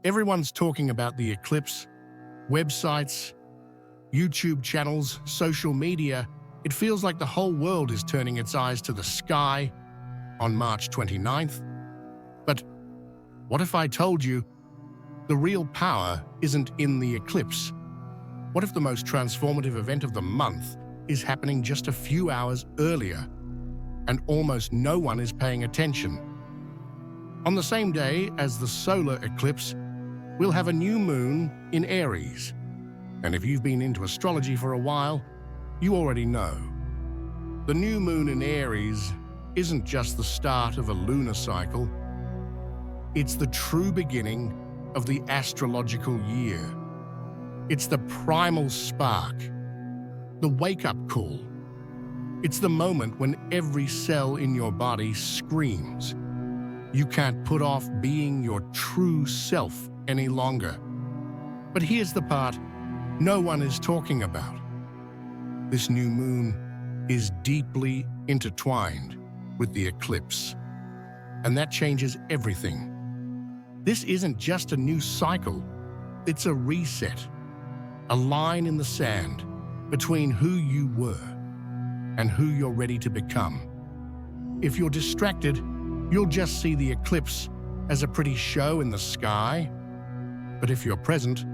Everyone's talking about the eclipse. Websites, YouTube channels, social media. It feels like the whole world is turning its eyes to the sky on March 29th. But what if I told you the real power isn't in the eclipse? What if the most transformative event of the month is happening just a few hours earlier and almost no one is paying attention? On the same day as the solar eclipse, we'll have a new moon in Aries. And if you've been into astrology for a while, you already know. The new moon in Aries isn't just the start of a lunar cycle. It's the true beginning of the astrological year. It's the primal spark, the wake-up call. It's the moment when every cell in your body screams, you can't put off being your true self any longer. But here's the part no one is talking about. This new moon is deeply intertwined with the eclipse, and that changes everything. This isn't just a new cycle, it's a reset, a line in the sand between who you were and who you're ready to become. If you're distracted, you'll just see the eclipse as a pretty show in the sky. But if you're present,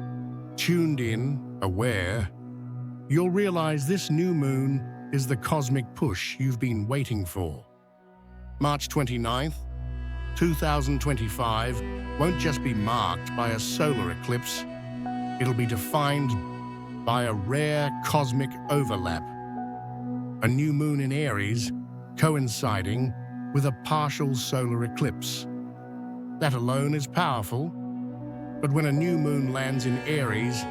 tuned in, aware, you'll realize this new moon is the cosmic push you've been waiting for. March 29th, 2025 won't just be marked by a solar eclipse. It'll be defined by a rare cosmic overlap. A new moon in Aries coinciding with a partial solar eclipse. That alone is powerful, but when a new moon lands in Aries,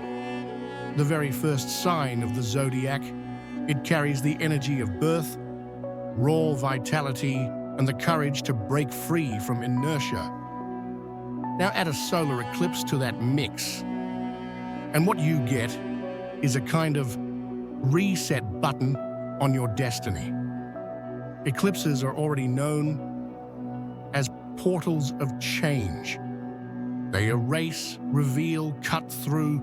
the very first sign of the zodiac, it carries the energy of birth, raw vitality, and the courage to break free from inertia. Now add a solar eclipse to that mix, and what you get is a kind of reset button on your destiny. Eclipses are already known as portals of change. They erase, reveal, cut through.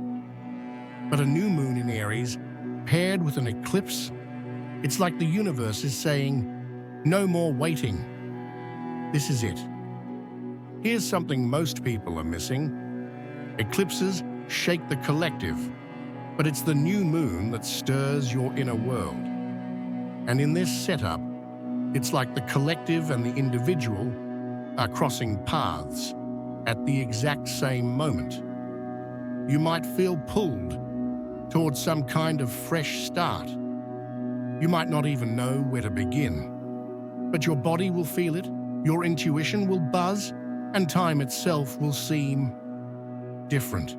But a new moon in Aries, paired with an eclipse, it's like the universe is saying, no more waiting. This is it. Here's something most people are missing. Eclipses shake the collective, but it's the new moon that stirs your inner world. And in this setup, it's like the collective and the individual are crossing paths at the exact same moment. You might feel pulled towards some kind of fresh start. You might not even know where to begin, but your body will feel it, your intuition will buzz, and time itself will seem different.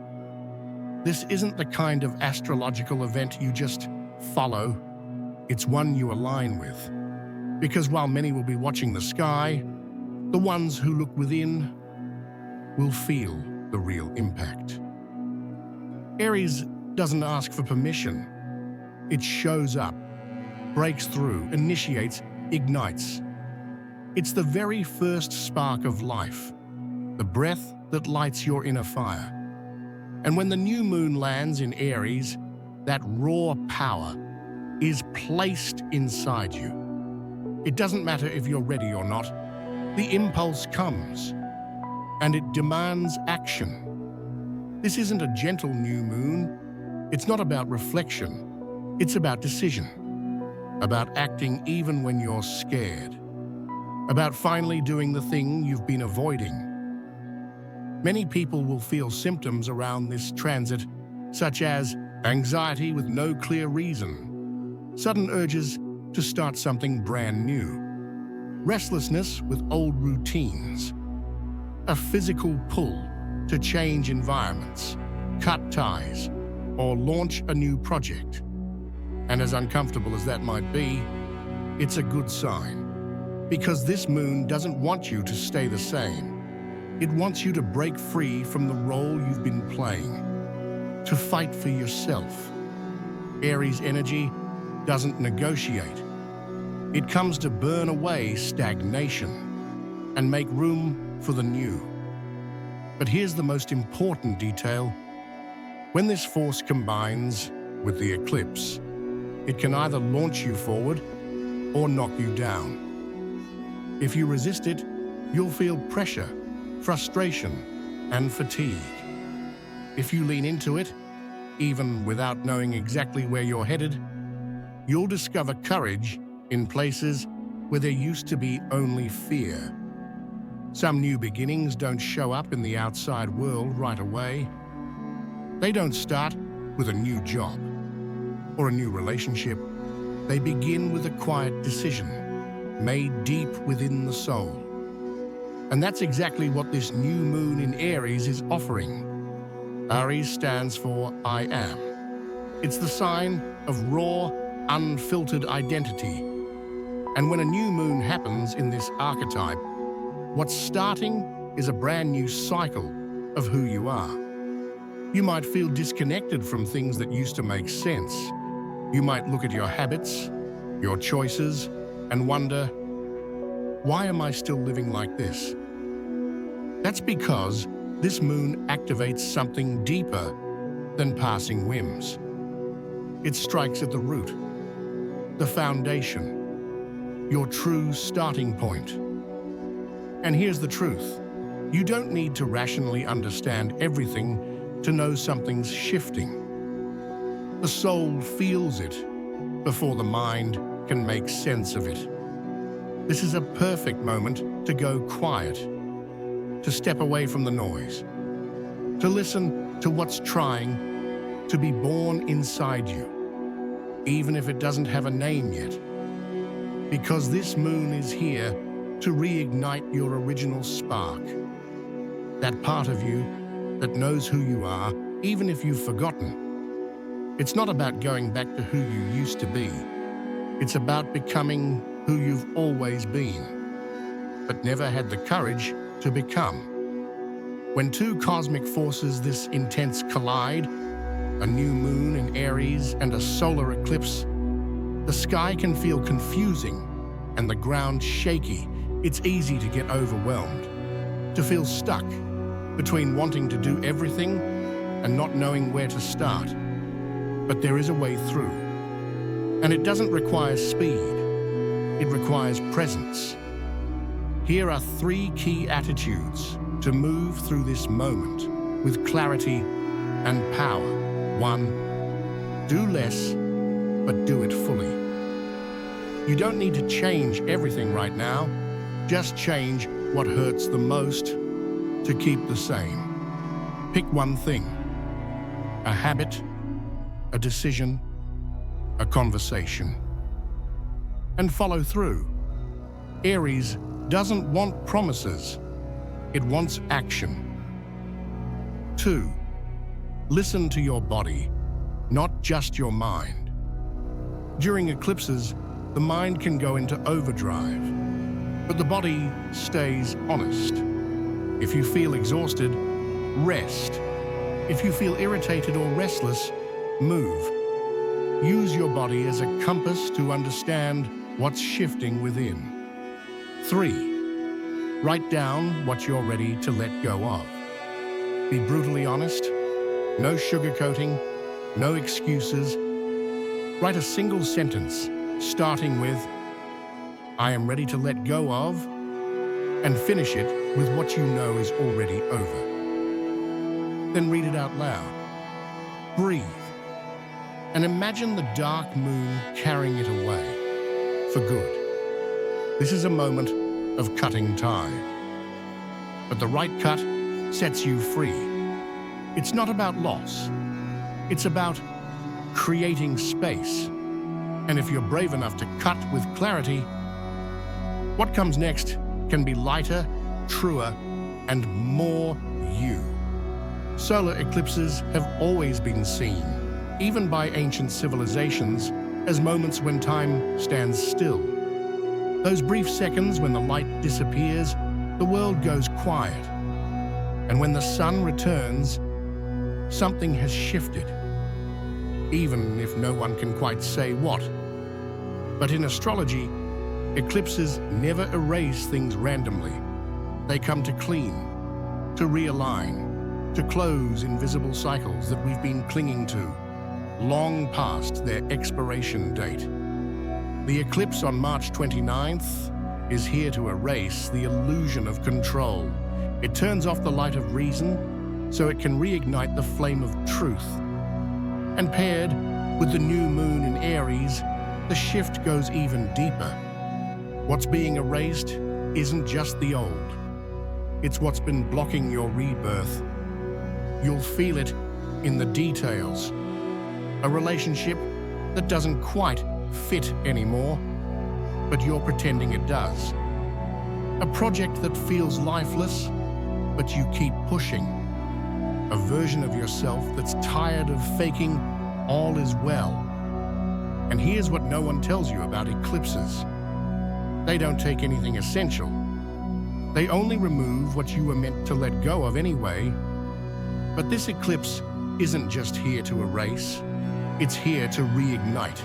This isn't the kind of astrological event you just follow. It's one you align with. Because while many will be watching the sky, the ones who look within will feel the real impact. Aries doesn't ask for permission. It shows up, breaks through, initiates, ignites. It's the very first spark of life, the breath that lights your inner fire. And when the new moon lands in Aries, that raw power is placed inside you. It doesn't matter if you're ready or not. The impulse comes, and it demands action. This isn't a gentle new moon. It's not about reflection. It's about decision, about acting even when you're scared, about finally doing the thing you've been avoiding. Many people will feel symptoms around this transit, such as anxiety with no clear reason, sudden urges to start something brand new, restlessness with old routines, a physical pull to change environments, cut ties, or launch a new project. And as uncomfortable as that might be, it's a good sign, because this moon doesn't want you to stay the same. It wants you to break free from the role you've been playing, to fight for yourself. Aries energy doesn't negotiate. It comes to burn away stagnation and make room for the new. But here's the most important detail. When this force combines with the eclipse, it can either launch you forward or knock you down. If you resist it, you'll feel pressure, frustration, and fatigue. If you lean into it, even without knowing exactly where you're headed, you'll discover courage in places where there used to be only fear. Some new beginnings don't show up in the outside world right away. They don't start with a new job or a new relationship. They begin with a quiet decision made deep within the soul. And that's exactly what this new moon in Aries is offering. Aries stands for I am. It's the sign of raw, unfiltered identity. And when a new moon happens in this archetype, what's starting is a brand new cycle of who you are. You might feel disconnected from things that used to make sense. You might look at your habits, your choices, and wonder, why am I still living like this? That's because this moon activates something deeper than passing whims. It strikes at the root, the foundation, your true starting point. And here's the truth. You don't need to rationally understand everything to know something's shifting. The soul feels it before the mind can make sense of it. This is a perfect moment to go quiet, to step away from the noise, to listen to what's trying to be born inside you, even if it doesn't have a name yet. Because this moon is here to reignite your original spark, that part of you that knows who you are, even if you've forgotten. It's not about going back to who you used to be. It's about becoming who you've always been, but never had the courage to become. When two cosmic forces this intense collide, a new moon in Aries and a solar eclipse, the sky can feel confusing and the ground shaky. It's easy to get overwhelmed, to feel stuck between wanting to do everything and not knowing where to start. But there is a way through. And it doesn't require speed. It requires presence. Here are 3 key attitudes to move through this moment with clarity and power. 1, do less, but do it fully. You don't need to change everything right now. Just change what hurts the most to keep the same. Pick one thing, a habit, a decision, a conversation, and follow through. Aries doesn't want promises. It wants action. 2, listen to your body, not just your mind. During eclipses, the mind can go into overdrive, but the body stays honest. If you feel exhausted, rest. If you feel irritated or restless, move. Use your body as a compass to understand what's shifting within. 3, write down what you're ready to let go of. Be brutally honest, no sugarcoating, no excuses. Write a single sentence, starting with, I am ready to let go of, and finish it with what you know is already over. Then read it out loud. Breathe. And imagine the dark moon carrying it away for good. This is a moment of cutting tie. But the right cut sets you free. It's not about loss. It's about creating space. And if you're brave enough to cut with clarity, what comes next can be lighter, truer, and more you. Solar eclipses have always been seen, even by ancient civilizations, as moments when time stands still. Those brief seconds when the light disappears, the world goes quiet. And when the sun returns, something has shifted, even if no one can quite say what. But in astrology, eclipses never erase things randomly. They come to clean, to realign, to close invisible cycles that we've been clinging to, long past their expiration date. The eclipse on March 29th is here to erase the illusion of control. It turns off the light of reason so it can reignite the flame of truth. And paired with the new moon in Aries, the shift goes even deeper. What's being erased isn't just the old. It's what's been blocking your rebirth. You'll feel it in the details. A relationship that doesn't quite fit anymore, but you're pretending it does. A project that feels lifeless, but you keep pushing. A version of yourself that's tired of faking all is well. And here's what no one tells you about eclipses. They don't take anything essential. They only remove what you were meant to let go of anyway. But this eclipse isn't just here to erase. It's here to reignite.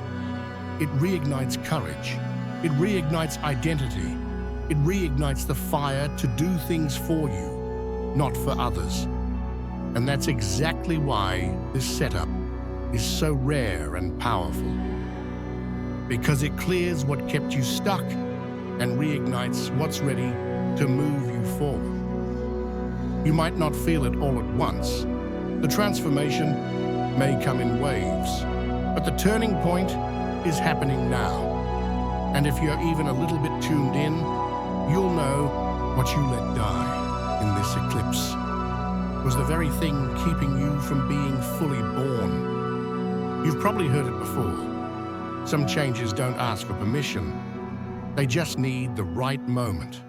It reignites courage. It reignites identity. It reignites the fire to do things for you, not for others. And that's exactly why this setup is so rare and powerful. Because it clears what kept you stuck and reignites what's ready to move you forward. You might not feel it all at once. The transformation may come in waves, but the turning point is happening now. And if you're even a little bit tuned in, you'll know what you let die in this eclipse was the very thing keeping you from being fully born. You've probably heard it before. Some changes don't ask for permission. They just need the right moment.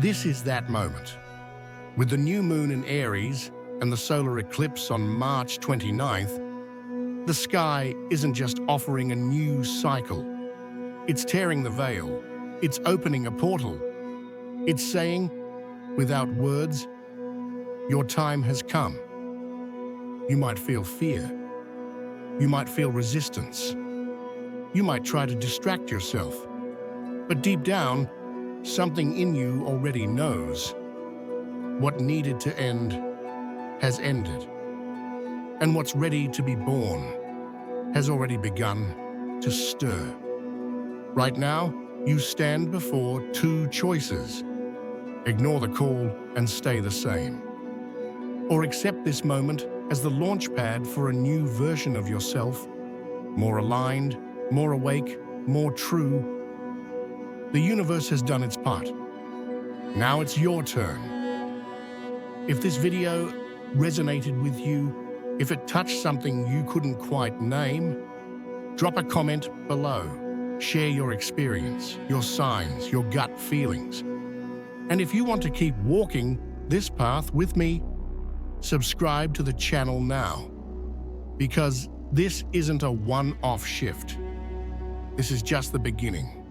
This is that moment. With the new moon in Aries and the solar eclipse on March 29th, the sky isn't just offering a new cycle. It's tearing the veil. It's opening a portal. It's saying, without words, your time has come. You might feel fear. You might feel resistance. You might try to distract yourself. But deep down, something in you already knows. What needed to end has ended. And what's ready to be born has already begun to stir. Right now, you stand before two choices. Ignore the call and stay the same. Or accept this moment as the launch pad for a new version of yourself, more aligned, more awake, more true. The universe has done its part. Now it's your turn. If this video resonated with you, if it touched something you couldn't quite name, drop a comment below. Share your experience, your signs, your gut feelings. And if you want to keep walking this path with me, subscribe to the channel now. Because this isn't a one-off shift. This is just the beginning.